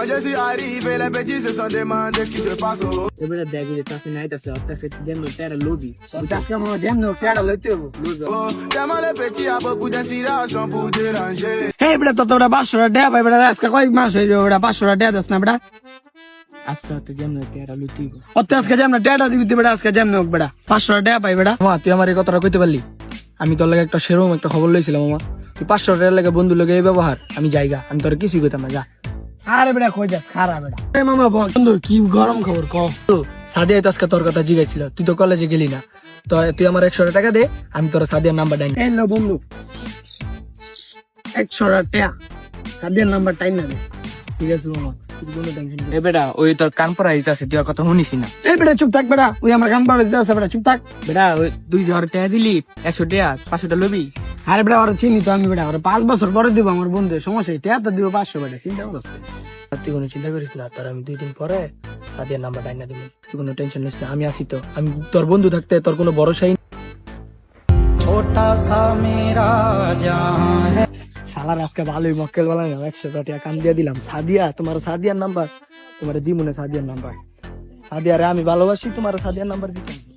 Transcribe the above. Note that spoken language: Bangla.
Quand je suis arrivé, les petits se sont demandé ce qui se passe. এবারে দেখি যে তাসে নাইতাছে অত্যাসে যেমন তেরা লোবি তাসকে মনে যেমন তেরা লইতে হবো Oh, tellement le petit a beaucoup d'inspiration pour déranger. হে বেটা তো তোরা 500 টাকা দেয়া পাই বেটা আজকে কয়েক মাস হয়ে যাবে বেটা 500 টাকা দেয়া দাস না বেটা আজকে তো যেমন তেরা লইতে হবো অত আজকে যেমন টাকা দিবি তুই বেটা আজকে যেমন হোক বেটা 500 টাকা দেয়া পাই বেটা মামা তুই আমার এই কথাটা কইতে পারলি আমি তোর লাগে একটা সেরকম একটা খবর লইছিলাম মামা তুই 500 টাকা লাগে বন্ধু লাগে এই ব্যবহার আমি যাইগা আমি তোর কিছুই কইতাম না যা আরে বেটা কই যা খারাপ বেটা এ মামা বন্ধু কি গরম খবর ক সাদিয়া তো আজকে তোর কথা জিগাইছিল তুই তো কলেজে গেলি না তো তুই আমার 100 টাকা দে আমি তোর সাদিয়ার নাম্বার ডাইন এই লো বন্ধু 100 টাকা সাদিয়ার নাম্বার টাইম না দে ঠিক আছে মামা তুই কোনো টেনশন এ বেটা ওই তোর কান পড়া হইতাছে তুই আর কথা শুনিস না এই বেটা চুপ থাক বেটা ওই আমার কান পাড়ে দিতে আছে বেটা চুপ থাক বেটা ওই 2000 টাকা দিলি 100 টাকা 500 টাকা লবি আরে বেটা ওরা চিনি তো আমি বেটা ওরা 5 বছর পরে দিব আমার বন্ধু সমস্যা টাকা তো দিব 500 বেটা চিন্তা করছ তুই কোনো চিন্তা করিস না তোর আমি 2 দিন পরে সাদিয়ার নাম্বার ডাইন না দিব তুই কোনো টেনশন নিস না আমি আসি তো আমি তোর বন্ধু থাকতে তোর কোনো ভরসাই ছোটা সা মেরা জাহান শালার আজকে ভালোই মক্কেল বলা না 100 টাকা কান দিয়ে দিলাম সাদিয়া তোমার সাদিয়ার নাম্বার তোমার দিমুনে সাদিয়ার নাম্বার সাদিয়ারে আমি ভালোবাসি তোমার সাদিয়ার নাম্বার দিতাম